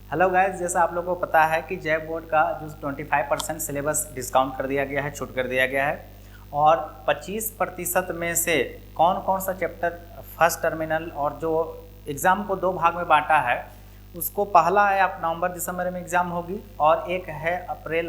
Hello guys, जैसा आप लोगों को पता है कि जैक बोर्ड का जो 25% सिलेबस डिस्काउंट कर दिया गया है, छूट कर दिया गया है और 25% में से कौन कौन सा चैप्टर फर्स्ट टर्मिनल और जो एग्ज़ाम को दो भाग में बांटा है उसको पहला है आप नवंबर दिसंबर में एग्ज़ाम होगी और एक है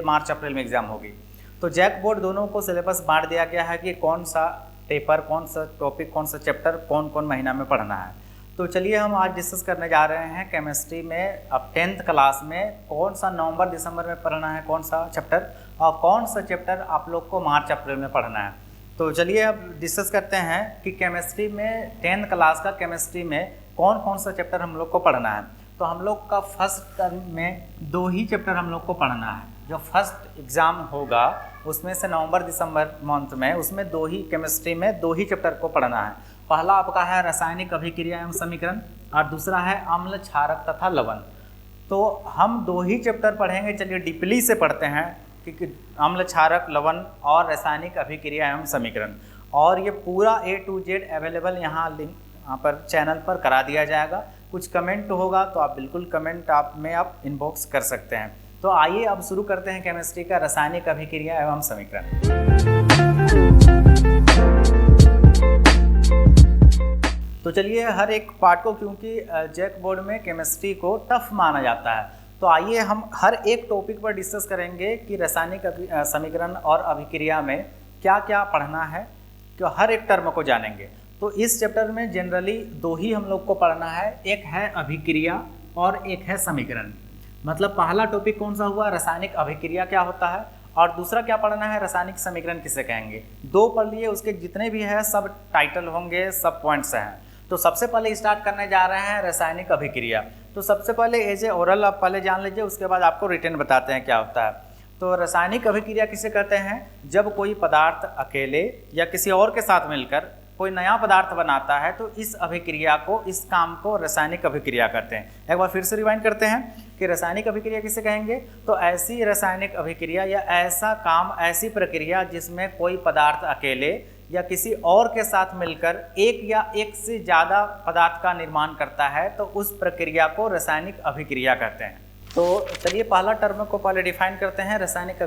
मार्च अप्रैल में एग्ज़ाम होगी। तो जैक बोर्ड दोनों को सिलेबस बांट दिया गया है कि कौन सा पेपर, कौन सा टॉपिक, कौन सा चैप्टर कौन कौन महीना में पढ़ना है। तो चलिए हम आज डिस्कस करने जा रहे हैं केमिस्ट्री में अब 10th क्लास में कौन सा नवंबर दिसंबर में पढ़ना है, कौन सा चैप्टर और कौन सा चैप्टर आप लोग को मार्च अप्रैल में पढ़ना है। तो चलिए अब डिस्कस करते हैं कि केमिस्ट्री में 10th क्लास का केमिस्ट्री में कौन कौन सा चैप्टर हम लोग को पढ़ना है। तो हम लोग का फर्स्ट टर्म में दो ही चैप्टर हम लोग को पढ़ना है। जो फर्स्ट एग्ज़ाम होगा उसमें से नवंबर दिसंबर मंथ में उसमें दो ही केमिस्ट्री में दो ही चैप्टर को पढ़ना है। पहला आपका है रासायनिक अभिक्रिया एवं समीकरण और दूसरा है अम्ल, क्षारक तथा लवण। तो हम दो ही चैप्टर पढ़ेंगे। चलिए डीपली से पढ़ते हैं कि अम्ल, क्षारक, लवण और रासायनिक अभिक्रिया एवं समीकरण। और ये पूरा A to Z अवेलेबल यहाँ लिंक पर चैनल पर करा दिया जाएगा। कुछ कमेंट होगा तो आप बिल्कुल कमेंट आप इनबॉक्स कर सकते हैं। तो आइए अब शुरू करते हैं केमिस्ट्री का रासायनिक अभिक्रिया एवं समीकरण। तो चलिए हर एक पार्ट को, क्योंकि जैक बोर्ड में केमिस्ट्री को टफ माना जाता है, तो आइए हम हर एक टॉपिक पर डिस्कस करेंगे कि रासायनिक समीकरण और अभिक्रिया में क्या क्या पढ़ना है, तो हर एक टर्म को जानेंगे। तो इस चैप्टर में जनरली दो ही हम लोग को पढ़ना है, एक है अभिक्रिया और एक है समीकरण। मतलब पहला टॉपिक कौन सा हुआ, रासायनिक अभिक्रिया क्या होता है, और दूसरा क्या पढ़ना है, रासायनिक समीकरण किसे कहेंगे। दो पढ़ लिए, उसके जितने भी हैं सब टाइटल होंगे, सब पॉइंट्स हैं। तो सबसे पहले स्टार्ट करने जा रहे हैं रासायनिक अभिक्रिया। तो सबसे पहले एज ए ओरल आप पहले जान लीजिए, उसके बाद आपको रिटन बताते हैं क्या होता है। तो रासायनिक अभिक्रिया किसे कहते हैं, जब कोई पदार्थ अकेले या किसी और के साथ मिलकर कोई नया पदार्थ बनाता है तो इस अभिक्रिया को, इस काम को रासायनिक अभिक्रिया कहते हैं। एक बार फिर से रिवाइंड करते हैं कि रासायनिक अभिक्रिया किसे कहेंगे। तो ऐसी रासायनिक अभिक्रिया या ऐसा काम, ऐसी प्रक्रिया जिसमें कोई पदार्थ अकेले या किसी और के साथ मिलकर एक या एक से ज़्यादा पदार्थ का निर्माण करता है तो उस प्रक्रिया को रासायनिक अभिक्रिया कहते हैं। तो चलिए पहला टर्म को पहले डिफाइन करते हैं। रासायनिक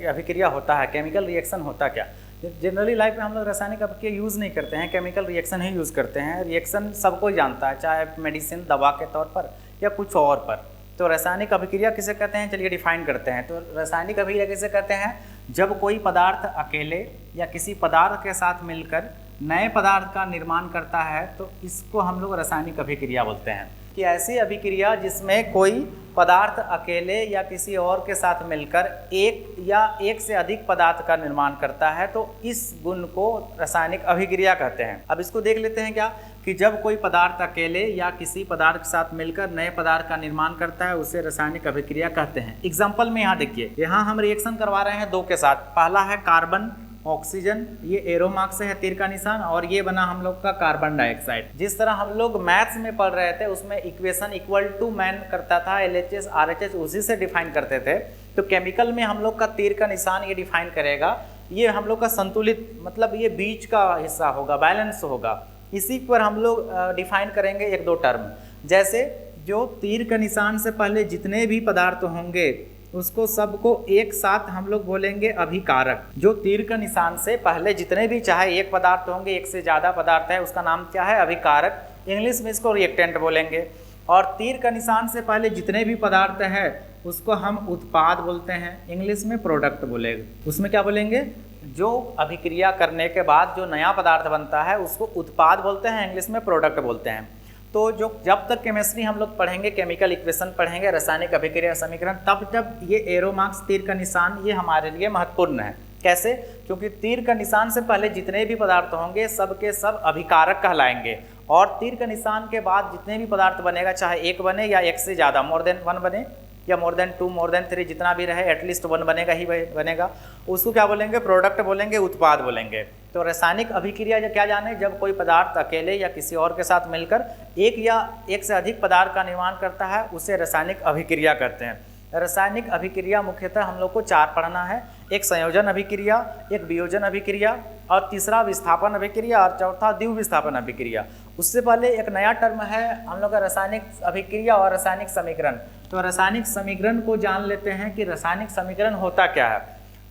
अभिक्रिया होता है, केमिकल रिएक्शन होता क्या। जनरली लाइफ में हम लोग रासायनिक अभिक्रिया यूज़ नहीं करते हैं, केमिकल रिएक्शन ही यूज़ करते हैं। रिएक्शन सबको जानता है, चाहे मेडिसिन, दवा के तौर पर या कुछ और पर। तो रासायनिक अभिक्रिया किसे कहते हैं, चलिए डिफाइन करते हैं। तो रासायनिक अभिक्रिया किसे कहते हैं, जब कोई पदार्थ अकेले या किसी पदार्थ के साथ मिलकर नए पदार्थ का निर्माण करता है तो इसको हम लोग रासायनिक अभिक्रिया बोलते हैं। कि ऐसी अभिक्रिया जिसमें कोई पदार्थ अकेले या किसी और के साथ मिलकर एक या एक से अधिक पदार्थ का निर्माण करता है तो इस गुण को रासायनिक अभिक्रिया कहते हैं। अब इसको देख लेते हैं क्या, कि जब कोई पदार्थ अकेले या किसी पदार्थ के साथ मिलकर नए पदार्थ का निर्माण करता है उसे रासायनिक अभिक्रिया कहते हैं। एग्जाम्पल में यहाँ देखिए, यहाँ हम रिएक्शन करवा रहे हैं दो के साथ। पहला है कार्बन ऑक्सीजन, ये एरो मार्क से है तीर का निशान, और ये बना हम लोग का कार्बन डाइऑक्साइड। जिस तरह हम लोग मैथ्स में पढ़ रहे थे उसमें इक्वेशन इक्वल टू मैन करता था, LHS RHS उसी से डिफाइन करते थे। तो केमिकल में हम लोग का तीर का निशान ये डिफाइन करेगा, ये हम लोग का संतुलित, मतलब ये बीच का हिस्सा होगा, बैलेंस होगा। इसी पर हम लोग डिफाइन करेंगे एक दो टर्म। जैसे जो तीर का निशान से पहले जितने भी पदार्थ होंगे उसको सबको एक साथ हम लोग बोलेंगे अभिकारक। जो तीर का निशान से पहले जितने भी, चाहे एक पदार्थ होंगे, एक से ज़्यादा पदार्थ है, उसका नाम क्या है, अभिकारक। इंग्लिश में इसको रिएक्टेंट बोलेंगे। और तीर का निशान से पहले जितने भी पदार्थ है उसको हम उत्पाद बोलते हैं, इंग्लिश में प्रोडक्ट बोलेंगे। उसमें क्या बोलेंगे, जो अभिक्रिया करने के बाद जो नया पदार्थ बनता है उसको उत्पाद बोलते हैं, इंग्लिश में प्रोडक्ट बोलते हैं। तो जो जब तक केमिस्ट्री हम लोग पढ़ेंगे, केमिकल इक्वेशन पढ़ेंगे, रासायनिक अभिक्रिया समीकरण, तब ये एरो मार्क्स, तीर का निशान, ये हमारे लिए महत्वपूर्ण है। कैसे, क्योंकि तीर का निशान से पहले जितने भी पदार्थ होंगे सब के सब अभिकारक कहलाएंगे, और तीर का निशान के बाद जितने भी पदार्थ बनेगा, चाहे एक बने या एक से ज़्यादा, मोर देन 1 बने या मोर देन 2, मोर देन 3, जितना भी रहे एटलीस्ट 1 बनेगा ही बनेगा, उसको क्या बोलेंगे, प्रोडक्ट बोलेंगे, उत्पाद बोलेंगे। तो रासायनिक अभिक्रिया क्या जाने, जब कोई पदार्थ अकेले या किसी और के साथ मिलकर एक या एक से अधिक पदार्थ का निर्माण करता है उसे रासायनिक अभिक्रिया कहते हैं। रासायनिक अभिक्रिया मुख्यतः हम लोग को 4 पढ़ना है। एक संयोजन अभिक्रिया, एक वियोजन अभिक्रिया, और तीसरा विस्थापन अभिक्रिया, और चौथा द्विविस्थापन अभिक्रिया। उससे पहले एक नया टर्म है हम लोग का रासायनिक अभिक्रिया और रासायनिक समीकरण। तो रासायनिक समीकरण को जान लेते हैं कि रासायनिक समीकरण होता क्या है।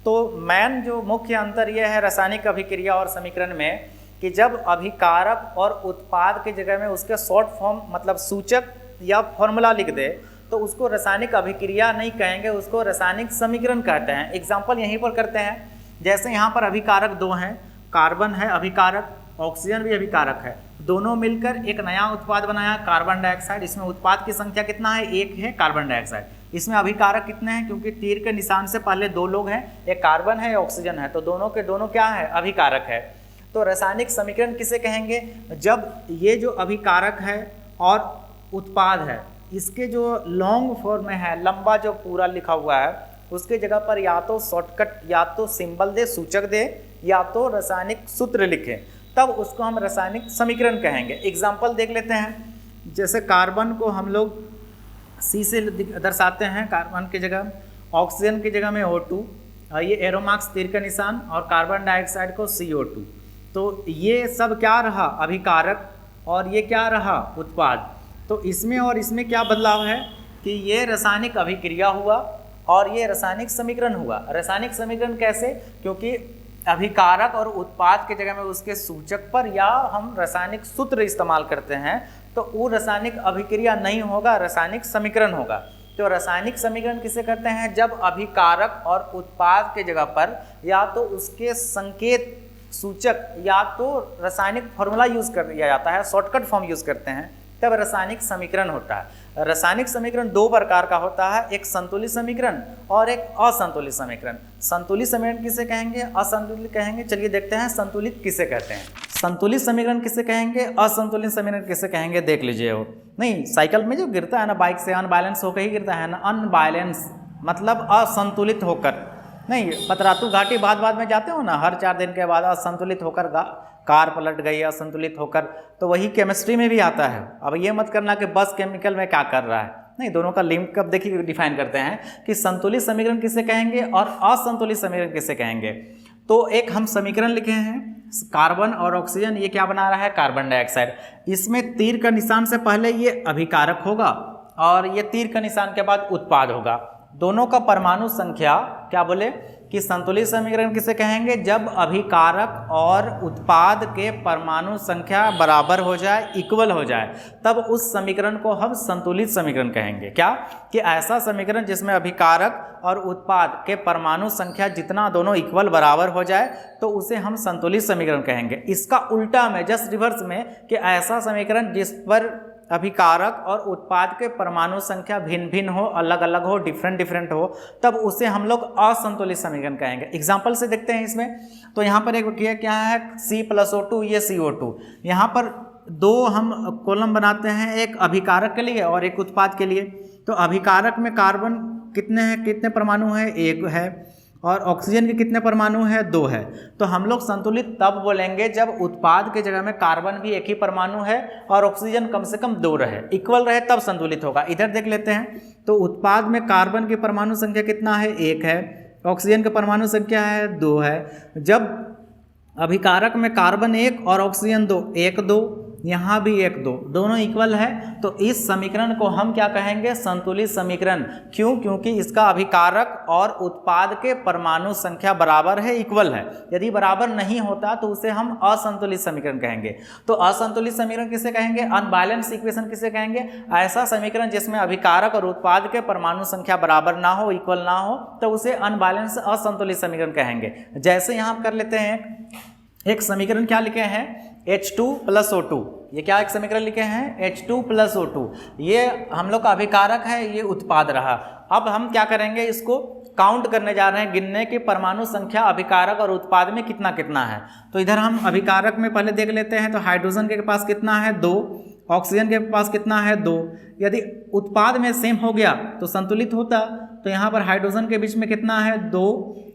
तो मेन जो मुख्य अंतर यह है रासायनिक अभिक्रिया और समीकरण में कि जब अभिकारक और उत्पाद की जगह में उसके शॉर्ट फॉर्म मतलब सूचक या फॉर्मूला लिख दे तो उसको रासायनिक अभिक्रिया नहीं कहेंगे, उसको रासायनिक समीकरण कहते हैं। एग्जाम्पल यहीं पर करते हैं, जैसे यहाँ पर अभिकारक दो हैं, कार्बन है अभिकारक, ऑक्सीजन भी अभिकारक है, दोनों मिलकर एक नया उत्पाद बनाया कार्बन डाइऑक्साइड। इसमें उत्पाद की संख्या कितना है, एक है कार्बन डाइऑक्साइड। इसमें अभिकारक कितने हैं, क्योंकि तीर के निशान से पहले दो लोग हैं, एक कार्बन है ऑक्सीजन है, तो दोनों के दोनों क्या है, अभिकारक है। तो रासायनिक समीकरण किसे कहेंगे, जब ये जो अभिकारक है और उत्पाद है इसके जो लॉन्ग फॉर्म में है, लंबा जो पूरा लिखा हुआ है, उसके जगह पर या तो शॉर्टकट या तो सिंबल दे, सूचक दे, या तो रासायनिक सूत्र लिखे, तब उसको हम रासायनिक समीकरण कहेंगे। एग्जाम्पल देख लेते हैं, जैसे कार्बन को हम लोग C से दर्शाते हैं, कार्बन की जगह, ऑक्सीजन की जगह में O2, ये एरो मार्क्स तीर का निशान, और कार्बन डाइऑक्साइड को CO2। तो ये सब क्या रहा, अभिकारक, और ये क्या रहा, उत्पाद। तो इसमें और इसमें क्या बदलाव है कि ये रासायनिक अभिक्रिया हुआ और ये रासायनिक समीकरण हुआ। रासायनिक समीकरण कैसे, क्योंकि अभिकारक और उत्पाद के जगह में उसके सूचक पर या हम रासायनिक सूत्र इस्तेमाल करते हैं, तो वो रासायनिक अभिक्रिया नहीं होगा, रासायनिक समीकरण होगा। तो रासायनिक समीकरण किसे कहते हैं, जब अभिकारक और उत्पाद के जगह पर या तो उसके संकेत सूचक या तो रासायनिक फॉर्मूला यूज कर दिया जाता है, शॉर्टकट फॉर्म यूज करते हैं, तब रासायनिक समीकरण होता है। रासायनिक समीकरण दो प्रकार का होता है, एक संतुलित समीकरण और एक असंतुलित समीकरण। संतुलित समीकरण किसे कहेंगे, असंतुलित कहेंगे। चलिए देखते हैं संतुलित किसे कहते हैं, संतुलित समीकरण किसे कहेंगे, असंतुलित समीकरण किसे कहेंगे, देख लीजिए। वो नहीं, साइकिल में जो गिरता है ना बाइक से, अनबैलेंस होकर ही गिरता है ना, अनबैलेंस मतलब असंतुलित होकर। नहीं, पतरातू घाटी बाद में जाते हो ना, हर 4 दिन के बाद असंतुलित होकर कार पलट गई, असंतुलित होकर, तो वही केमिस्ट्री में भी आता है। अब ये मत करना कि बस केमिकल में क्या कर रहा है, नहीं, दोनों का लिंक कब देखिए डिफाइन करते हैं कि संतुलित समीकरण किसे कहेंगे और असंतुलित समीकरण किसे कहेंगे। तो एक हम समीकरण लिखे हैं, कार्बन और ऑक्सीजन, ये क्या बना रहा है, कार्बन डाइऑक्साइड। इसमें तीर का निशान से पहले ये अभिकारक होगा और ये तीर का निशान के बाद उत्पाद होगा। दोनों का परमाणु संख्या क्या बोले कि संतुलित समीकरण किसे कहेंगे, जब अभिकारक और उत्पाद के परमाणु संख्या बराबर हो जाए, इक्वल हो जाए, तब उस समीकरण को हम संतुलित समीकरण कहेंगे। क्या कि ऐसा समीकरण जिसमें अभिकारक और उत्पाद के परमाणु संख्या जितना दोनों इक्वल बराबर हो जाए तो उसे हम संतुलित समीकरण कहेंगे। इसका उल्टा में, जस्ट रिवर्स में, कि ऐसा समीकरण जिस पर अभिकारक और उत्पाद के परमाणु संख्या भिन्न भिन्न हो, अलग अलग हो, डिफरेंट हो, तब उसे हम लोग असंतुलित समीकरण कहेंगे। एग्जाम्पल से देखते हैं इसमें। तो यहाँ पर एक क्या है, C+O2, ये CO2। यहाँ पर दो हम कॉलम बनाते हैं, एक अभिकारक के लिए और एक उत्पाद के लिए। तो अभिकारक में कार्बन कितने हैं, कितने परमाणु हैं, एक है, और ऑक्सीजन के कितने परमाणु है, 2 है। तो हम लोग संतुलित तब बोलेंगे जब उत्पाद के जगह में कार्बन भी एक ही परमाणु है और ऑक्सीजन कम से कम 2 रहे, इक्वल रहे, तब संतुलित होगा। इधर देख लेते हैं, तो उत्पाद में कार्बन की परमाणु संख्या कितना है, 1 है, ऑक्सीजन की परमाणु संख्या है 2 है। जब अभिकारक में कार्बन 1 और ऑक्सीजन 2, 1 2, यहाँ भी 1 2, दोनों इक्वल है, तो इस समीकरण को हम क्या कहेंगे, संतुलित समीकरण। क्यों, क्योंकि इसका अभिकारक और उत्पाद के परमाणु संख्या बराबर है, इक्वल है। यदि बराबर नहीं होता तो उसे हम असंतुलित समीकरण कहेंगे। तो असंतुलित समीकरण किसे कहेंगे, अनबैलेंस इक्वेशन किसे कहेंगे, ऐसा समीकरण जिसमें अभिकारक और उत्पाद के परमाणु संख्या बराबर ना हो, इक्वल ना हो, तो उसे अनबैलेंस असंतुलित समीकरण कहेंगे। जैसे यहाँ कर लेते हैं, एक समीकरण क्या लिखे हैं, H2+O2। ये क्या एक समीकरण लिखे हैं, H2+O2। ये हम लोग का अभिकारक है, ये उत्पाद रहा। अब हम क्या करेंगे, इसको काउंट करने जा रहे हैं, गिनने की परमाणु संख्या अभिकारक और उत्पाद में कितना कितना है। तो इधर हम अभिकारक में पहले देख लेते हैं, तो हाइड्रोजन के पास कितना है, 2, ऑक्सीजन के पास कितना है, 2। यदि उत्पाद में सेम हो गया तो संतुलित होता। तो यहाँ पर हाइड्रोजन के बीच में कितना है, 2,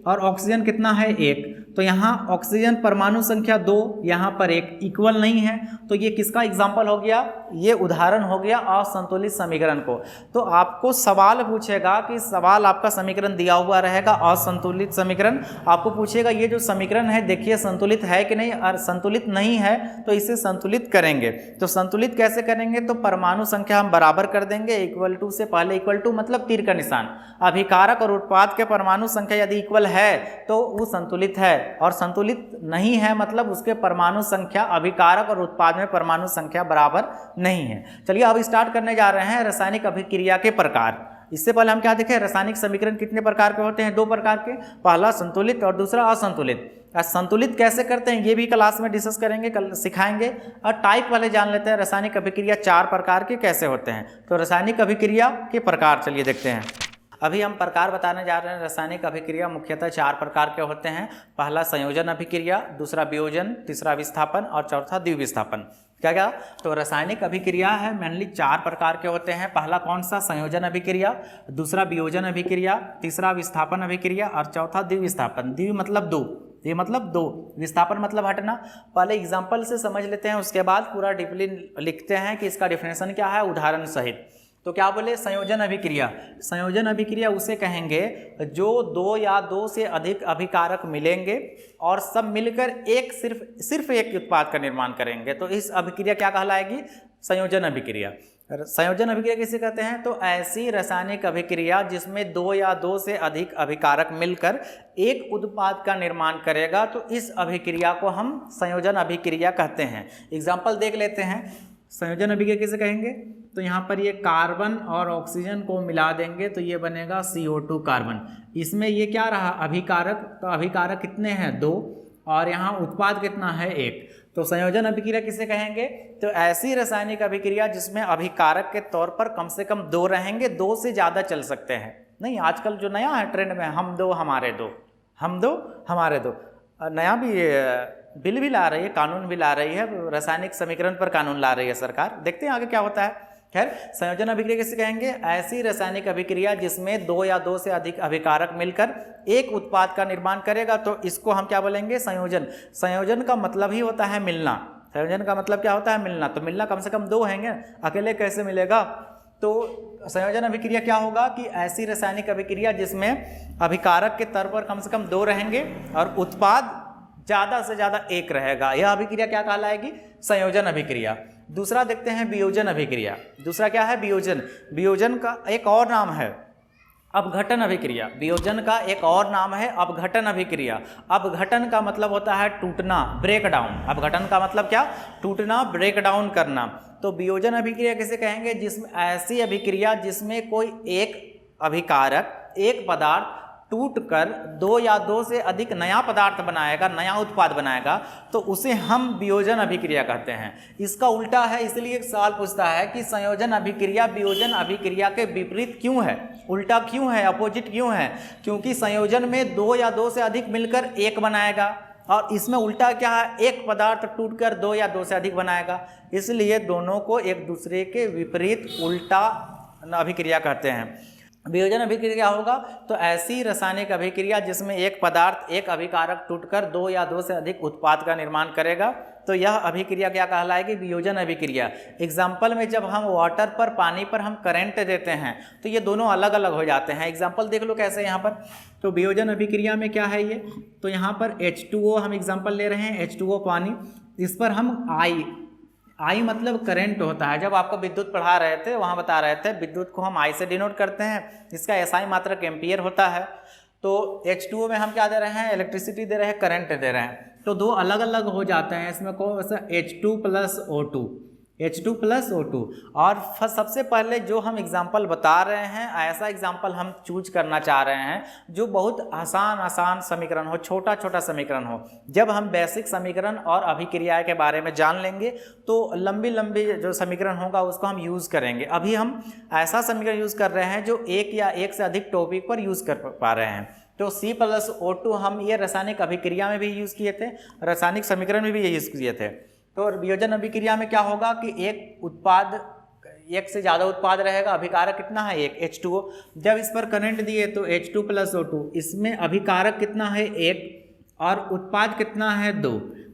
और ऑक्सीजन कितना है, 1। तो यहाँ ऑक्सीजन परमाणु संख्या 2, यहाँ पर 1 इक्वल नहीं है, तो ये किसका एग्जाम्पल हो गया, ये उदाहरण हो गया असंतुलित समीकरण को। तो आपको सवाल पूछेगा कि सवाल आपका समीकरण दिया हुआ रहेगा असंतुलित समीकरण, आपको पूछेगा ये जो समीकरण है देखिए संतुलित है कि नहीं, और संतुलित नहीं है तो इसे संतुलित करेंगे। तो संतुलित कैसे करेंगे, तो परमाणु संख्या हम बराबर कर देंगे, इक्वल टू से पहले इक्वल टू मतलब तीर का निशान, अभिकारक और उत्पाद के परमाणु संख्या यदि इक्वल है तो वो संतुलित है, और संतुलित नहीं है मतलब उसके परमाणु संख्या अभिकारक और उत्पाद में परमाणु संख्या बराबर नहीं है। चलिए अब स्टार्ट करने जा रहे हैं रासायनिक अभिक्रिया के प्रकार। इससे पहले हम क्या देखें, रासायनिक समीकरण कितने प्रकार के होते हैं, 2 प्रकार के, पहला संतुलित और दूसरा असंतुलित। संतुलित कैसे करते हैं ये भी क्लास में डिस्कस करेंगे, कल सिखाएंगे। और टाइप वाले जान लेते हैं, रासायनिक अभिक्रिया 4 प्रकार के कैसे होते हैं। तो रासायनिक अभिक्रिया के प्रकार चलिए देखते हैं। अभी हम प्रकार बताने जा रहे हैं। रासायनिक अभिक्रिया मुख्यतः 4 प्रकार के होते हैं। पहला संयोजन अभिक्रिया, दूसरा वियोजन, तीसरा विस्थापन और चौथा द्विविस्थापन। क्या, तो रासायनिक अभिक्रिया है मेनली 4 प्रकार के होते हैं। पहला कौन सा, संयोजन अभिक्रिया, दूसरा वियोजन अभिक्रिया, तीसरा विस्थापन अभिक्रिया और चौथा द्विविस्थापन। द्वि मतलब 2, ये मतलब 2, विस्थापन मतलब हटना। पहले एग्जाम्पल से समझ लेते हैं, उसके बाद पूरा डीपली लिखते हैं कि इसका डिफिनेशन क्या है उदाहरण सहित। तो क्या बोले, संयोजन अभिक्रिया। संयोजन अभिक्रिया उसे कहेंगे जो 2 या 2 से अधिक अभिकारक मिलेंगे और सब मिलकर सिर्फ एक उत्पाद का निर्माण करेंगे, तो इस अभिक्रिया क्या कहलाएगी, संयोजन अभिक्रिया। संयोजन अभिक्रिया किसे कहते हैं, तो ऐसी रासायनिक अभिक्रिया जिसमें 2 या 2 से अधिक अभिकारक मिलकर एक उत्पाद का निर्माण करेगा, तो इस अभिक्रिया को हम संयोजन अभिक्रिया कहते हैं। एग्जाम्पल देख लेते हैं। संयोजन अभिक्रिया किसे कहेंगे, तो यहाँ पर ये कार्बन और ऑक्सीजन को मिला देंगे तो ये बनेगा CO2 कार्बन। इसमें ये क्या रहा, अभिकारक, तो अभिकारक कितने हैं, 2, और यहाँ उत्पाद कितना है, 1। तो संयोजन अभिक्रिया किसे कहेंगे, तो ऐसी रासायनिक अभिक्रिया जिसमें अभिकारक के तौर पर कम से कम 2 रहेंगे, 2 से ज़्यादा चल सकते हैं नहीं। आजकल जो नया है ट्रेंड में, हम 2 हमारे 2, हम 2 हमारे 2, नया भी बिल भी ला रही है, कानून भी ला रही है, रासायनिक समीकरण पर कानून ला रही है सरकार। देखते हैं आगे क्या होता है। खैर, संयोजन अभिक्रिया किसे कहेंगे, ऐसी रासायनिक अभिक्रिया जिसमें 2 या 2 से अधिक अभिकारक मिलकर एक उत्पाद का निर्माण करेगा, तो इसको हम क्या बोलेंगे, संयोजन। संयोजन का मतलब ही होता है मिलना। संयोजन का मतलब क्या होता है, मिलना। तो मिलना कम से कम 2 होंगे, अकेले कैसे मिलेगा। तो संयोजन अभिक्रिया क्या होगा कि ऐसी रासायनिक अभिक्रिया जिसमें अभिकारक के तौर पर कम से कम 2 रहेंगे और उत्पाद ज़्यादा से ज़्यादा 1 रहेगा, यह अभिक्रिया क्या कहलाएगी, संयोजन अभिक्रिया। दूसरा देखते हैं वियोजन अभिक्रिया। दूसरा क्या है, वियोजन। वियोजन का एक और नाम है अपघटन अभिक्रिया। वियोजन का एक और नाम है अपघटन अभिक्रिया। अपघटन का मतलब होता है टूटना, ब्रेक डाउन। अपघटन का मतलब क्या, टूटना, ब्रेक डाउन करना। तो वियोजन अभिक्रिया किसे कहेंगे, जिसमें ऐसी अभिक्रिया जिसमें कोई एक अभिकारक, एक पदार्थ टूटकर 2 या 2 से अधिक नया पदार्थ बनाएगा, नया उत्पाद बनाएगा, तो उसे हम वियोजन अभिक्रिया कहते हैं। इसका उल्टा है, इसलिए एक सवाल पूछता है कि संयोजन अभिक्रिया वियोजन अभिक्रिया के विपरीत क्यों है, उल्टा क्यों है, अपोजिट क्यों है। क्योंकि संयोजन में 2 या 2 से अधिक मिलकर 1 बनाएगा, और इसमें उल्टा क्या है, एक पदार्थ टूटकर 2 या 2 से अधिक बनाएगा। इसलिए दोनों को एक दूसरे के विपरीत उल्टा अभिक्रिया कहते हैं। वियोजन अभिक्रिया क्या होगा, तो ऐसी रासायनिक अभिक्रिया जिसमें एक पदार्थ, एक अभिकारक टूटकर 2 या 2 से अधिक उत्पाद का निर्माण करेगा, तो यह अभिक्रिया क्या कहलाएगी, वियोजन अभिक्रिया। एग्जाम्पल में जब हम वाटर पर, पानी पर हम करंट देते हैं तो ये दोनों अलग अलग हो जाते हैं। एग्जाम्पल देख लो कैसे यहाँ पर। तो वियोजन अभिक्रिया में क्या है ये, तो यहाँ पर H2O हम एग्जाम्पल ले रहे हैं, H2O पानी, इस पर हम आई मतलब करंट होता है। जब आपको विद्युत पढ़ा रहे थे वहाँ बता रहे थे, विद्युत को हम आई से डिनोट करते हैं, इसका SI मात्रक एम्पियर होता है। तो H2O में हम क्या दे रहे हैं, इलेक्ट्रिसिटी दे रहे हैं, करंट दे रहे हैं, तो 2 अलग अलग हो जाते हैं। इसमें कौन सा, H2 + O2, H2 + O2। और सबसे पहले जो हम एग्जाम्पल बता रहे हैं, ऐसा एग्जाम्पल हम चूज करना चाह रहे हैं जो बहुत आसान समीकरण हो, छोटा समीकरण हो। जब हम बेसिक समीकरण और अभिक्रिया के बारे में जान लेंगे तो लंबी जो समीकरण होगा उसको हम यूज़ करेंगे। अभी हम ऐसा समीकरण यूज़ कर रहे हैं जो 1 या 1 से अधिक टॉपिक पर यूज़ कर पा रहे हैं। तो C + O2 हम ये रासायनिक अभिक्रिया में भी यूज़ किए थे, रासायनिक समीकरण में भी ये यूज़ किए थे। तो वियोजन अभिक्रिया में क्या होगा कि एक उत्पाद, 1 से ज़्यादा उत्पाद रहेगा, अभिकारक कितना है, 1, H2O। जब इस पर करंट दिए तो H2 + O2, इसमें अभिकारक कितना है, 1, और उत्पाद कितना है 2।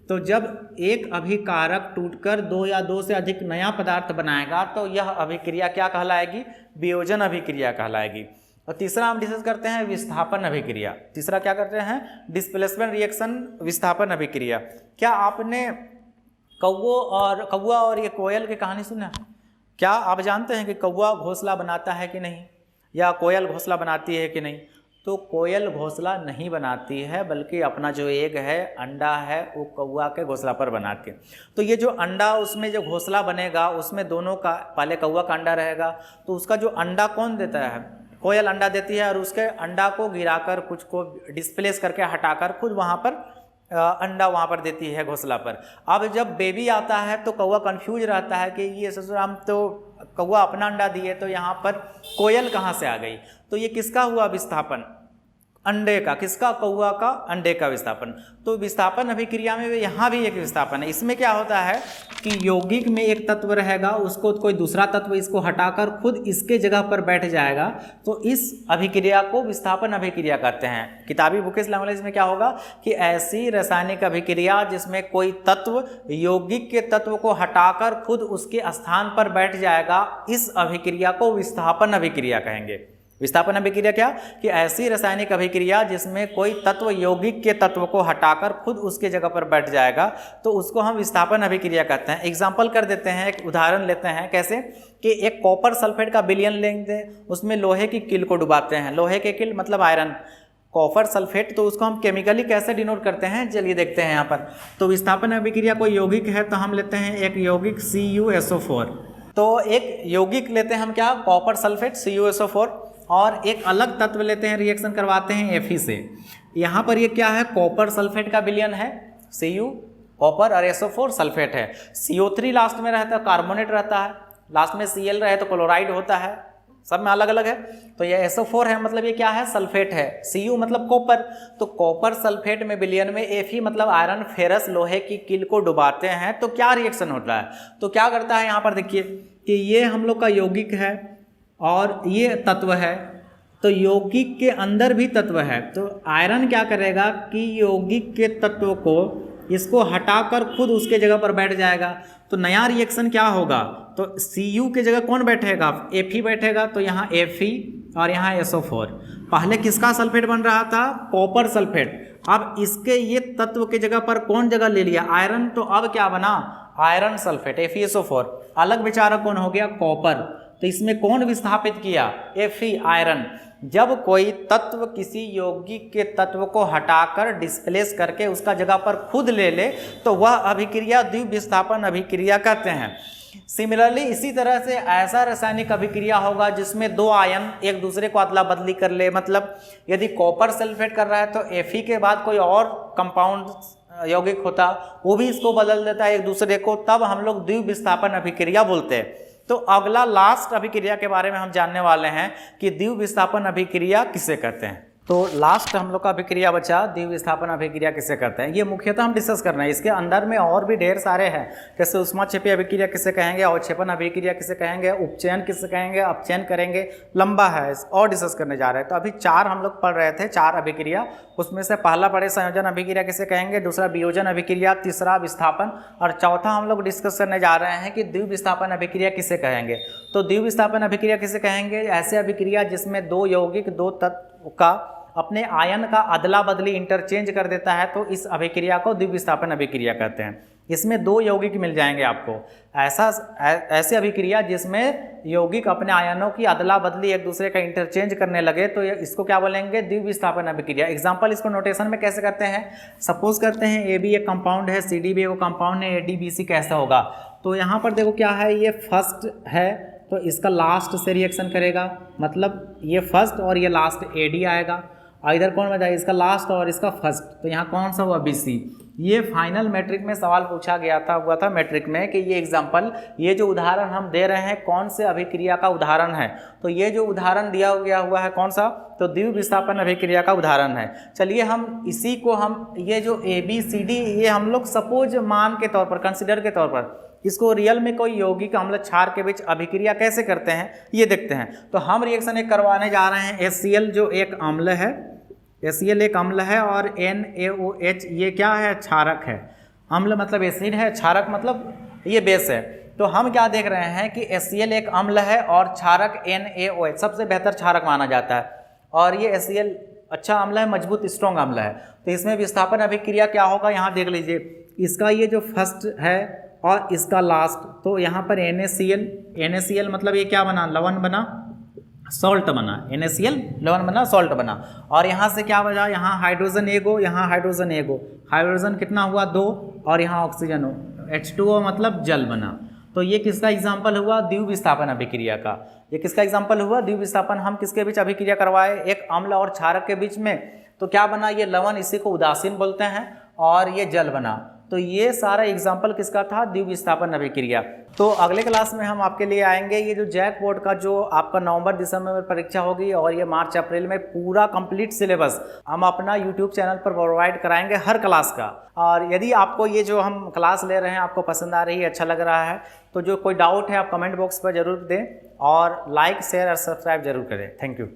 तो जब एक अभिकारक टूटकर 2 या 2 से अधिक नया पदार्थ बनाएगा तो यह अभिक्रिया क्या कहलाएगी? वियोजन अभिक्रिया कहलाएगी। और तीसरा हम डिस्कस करते हैं विस्थापन अभिक्रिया। तीसरा क्या करते हैं? डिस्प्लेसमेंट रिएक्शन, विस्थापन अभिक्रिया। क्या आपने कौवा और ये कोयल की कहानी सुना? क्या आप जानते हैं कि कौवा घोंसला बनाता है कि नहीं, या कोयल घोंसला बनाती है कि नहीं? तो कोयल घोंसला नहीं बनाती है, बल्कि अपना जो एग है, अंडा है, वो कौवा के घोंसला पर बनाती है। तो ये जो अंडा, उसमें जो घोंसला बनेगा, उसमें दोनों का, पहले कौवा का अंडा रहेगा, तो उसका जो अंडा कौन देता है? कोयल अंडा देती है, और उसके अंडा को गिराकर, कुछ को डिस्प्लेस करके हटाकर खुद वहाँ पर अंडा वहाँ पर देती है घोंसला पर। अब जब बेबी आता है तो कौवा कंफ्यूज रहता है कि ये ससुराम, तो कौवा अपना अंडा दिए तो यहाँ पर कोयल कहाँ से आ गई? तो ये किसका हुआ विस्थापन? अंडे का। किसका? कौवा का अंडे का विस्थापन। तो विस्थापन अभिक्रिया में यहाँ भी एक विस्थापन है। इसमें क्या होता है कि यौगिक में एक तत्व रहेगा, उसको कोई दूसरा तत्व इसको हटाकर खुद इसके जगह पर बैठ जाएगा, तो इस अभिक्रिया को विस्थापन अभिक्रिया कहते हैं। किताबी बुकिश लैंग्वेज में क्या होगा कि ऐसी रासायनिक अभिक्रिया जिसमें कोई तत्व यौगिक के तत्व को हटाकर खुद उसके स्थान पर बैठ जाएगा, इस अभिक्रिया को विस्थापन अभिक्रिया कहेंगे। विस्थापन अभिक्रिया क्या? कि ऐसी रासायनिक अभिक्रिया जिसमें कोई तत्व यौगिक के तत्व को हटाकर खुद उसके जगह पर बैठ जाएगा, तो उसको हम विस्थापन अभिक्रिया कहते हैं। एग्जाम्पल कर देते हैं, एक उदाहरण लेते हैं। कैसे? कि एक कॉपर सल्फेट का विलयन लेंगे, उसमें लोहे की किल को डुबाते हैं। लोहे के किल मतलब आयरन, कॉपर सल्फेट, तो उसको हम केमिकली कैसे डिनोट करते हैं, चलिए देखते हैं यहाँ पर। तो विस्थापन अभिक्रिया कोई यौगिक है तो हम लेते हैं एक यौगिक CuSO4। तो एक यौगिक लेते हैं हम क्या? कॉपर सल्फेट CuSO4, और एक अलग तत्व लेते हैं, रिएक्शन करवाते हैं Fe से। यहाँ पर ये क्या है? कॉपर सल्फेट का विलयन है, Cu कॉपर और SO4 सल्फेट है। CO3 लास्ट में रहता है, कार्बोनेट रहता है, लास्ट में Cl रहे तो क्लोराइड होता है, सब में अलग अलग है। तो ये SO4 है, मतलब ये क्या है? सल्फेट है। Cu मतलब कॉपर, तो कॉपर सल्फेट में विलयन में Fe मतलब आयरन फेरस लोहे की किल को डुबाते हैं, तो क्या रिएक्शन होता है? तो क्या करता है यहाँ पर देखिए कि ये हम लोग का यौगिक है और ये तत्व है, तो यौगिक के अंदर भी तत्व है। तो आयरन क्या करेगा कि यौगिक के तत्व को इसको हटाकर खुद उसके जगह पर बैठ जाएगा। तो नया रिएक्शन क्या होगा? तो Cu के जगह कौन बैठेगा? Fe बैठेगा, तो यहाँ Fe और यहाँ SO4। पहले किसका सल्फेट बन रहा था? Copper sulphate. अब इसके ये तत्व के जगह पर कौन जगह ले लिया? आयरन। तो अब क्या बना? Iron sulphate FeSO4। अलग बेचारा कौन हो गया? कॉपर। तो इसमें कौन विस्थापित किया? Fe iron. जब कोई तत्व किसी यौगिक के तत्व को हटाकर डिस्प्लेस करके उसका जगह पर खुद ले ले, तो वह अभिक्रिया द्विविस्थापन अभिक्रिया कहते हैं। सिमिलरली इसी तरह से ऐसा रासायनिक अभिक्रिया होगा जिसमें दो आयन एक दूसरे को अदला बदली कर ले। मतलब यदि कॉपर सल्फेट कर रहा है तो Fe के बाद कोई और कंपाउंड यौगिक होता, वो भी इसको बदल देता है एक दूसरे को, तब हम लोग द्विविस्थापन अभिक्रिया बोलते हैं। तो अगला लास्ट अभिक्रिया के बारे में हम जानने वाले हैं कि द्विविस्थापन अभिक्रिया किसे कहते हैं। तो लास्ट हम लोग का अभिक्रिया बचा द्विविस्थापन अभिक्रिया किसे कहते हैं। ये मुख्यतः हम डिस्कस कर रहे हैं। इसके अंदर में और भी ढेर सारे हैं, जैसे उष्माक्षेपी अभिक्रिया किसे कहेंगे, अवक्षेपण अभिक्रिया किसे कहेंगे, उपचयन किसे कहेंगे, अपचयन करेंगे, लंबा है और डिस्कस करने जा रहे हैं। तो अभी 4 हम लोग पढ़ रहे थे, 4 अभिक्रिया। उसमें से पहला पढ़े संयोजन अभिक्रिया किसे कहेंगे, दूसरा वियोजन अभिक्रिया, तीसरा विस्थापन, और चौथा हम लोग डिस्कस करने जा रहे हैं कि द्विविस्थापन अभिक्रिया किसे कहेंगे। तो द्विविस्थापन अभिक्रिया किसे कहेंगे? ऐसे अभिक्रिया जिसमें दो यौगिक दो तत्व का अपने आयन का अदला बदली इंटरचेंज कर देता है, तो इस अभिक्रिया को द्विविस्थापन अभिक्रिया कहते हैं। इसमें दो यौगिक मिल जाएंगे आपको। ऐसे अभिक्रिया जिसमें यौगिक अपने आयनों की अदला बदली एक दूसरे का इंटरचेंज करने लगे, तो इसको क्या बोलेंगे? द्विविस्थापन अभिक्रिया। एग्जांपल इसको नोटेशन में कैसे करते हैं? सपोज करते हैं AB एक कंपाउंड है, CD भी एक कंपाउंड है, ADBC कैसा होगा? तो यहाँ पर देखो क्या है, ये फर्स्ट है तो इसका लास्ट से रिएक्शन करेगा, मतलब ये फर्स्ट और ये लास्ट AD आएगा, और इधर कौन बचा? इसका लास्ट और इसका फर्स्ट, तो यहाँ कौन सा हुआ? BC। ये फाइनल मैट्रिक में सवाल पूछा गया था, हुआ था मैट्रिक में कि ये एग्जांपल, ये जो उदाहरण हम दे रहे हैं कौन से अभिक्रिया का उदाहरण है? तो ये जो उदाहरण दिया गया हुआ है कौन सा? तो द्विविस्थापन अभिक्रिया का उदाहरण है। चलिए हम इसी को हम ये जो ABCD ये हम लोग सपोज मान के तौर पर, कंसिडर के तौर पर, इसको रियल में कोई यौगिक अम्ल क्षार के बीच अभिक्रिया कैसे करते हैं ये देखते हैं। तो हम रिएक्शन एक करवाने जा रहे हैं HCl जो एक अम्ल है, HCl एक अम्ल है और NaOH ये क्या है, क्षारक है। अम्ल मतलब एसिड है, क्षारक मतलब ये बेस है। तो हम क्या देख रहे हैं कि HCl एक अम्ल है और क्षारक NaOH सबसे बेहतर क्षारक माना जाता है, और ये HCl अच्छा अम्ल है, मजबूत स्ट्रॉन्ग अम्ल है। तो इसमें विस्थापन अभिक्रिया क्या होगा, यहाँ देख लीजिए, इसका ये जो फर्स्ट है और इसका लास्ट, तो यहाँ पर NaCl मतलब ये क्या बना, लवण बना, सॉल्ट बना, NaCl लवण बना, सॉल्ट बना। और यहाँ से क्या बचा, यहाँ हाइड्रोजन एगो, यहाँ हाइड्रोजन एगो, हाइड्रोजन कितना हुआ 2, और यहाँ ऑक्सीजन हो, H2O मतलब जल बना। तो ये किसका एग्जाम्पल हुआ, द्विविस्थापन अभिक्रिया का। ये किसका एग्जाम्पल हुआ, द्विविस्थापन। हम किसके बीच अभिक्रिया करवाए, एक अम्ल और क्षारक के बीच में। तो क्या बना, ये लवण, इसी को उदासीन बोलते हैं, और ये जल बना। तो ये सारा एग्जाम्पल किसका था, द्विविस्थापन अभिक्रिया। तो अगले क्लास में हम आपके लिए आएंगे ये जो जैक बोर्ड का जो आपका नवंबर दिसंबर में परीक्षा होगी, और ये मार्च अप्रैल में पूरा कंप्लीट सिलेबस हम अपना यूट्यूब चैनल पर प्रोवाइड कराएंगे हर क्लास का। और यदि आपको ये जो हम क्लास ले रहे हैं आपको पसंद आ रही है, अच्छा लग रहा है, तो जो कोई डाउट है आप कमेंट बॉक्स पर जरूर दें, और लाइक शेयर और सब्सक्राइब जरूर करें। Thank you.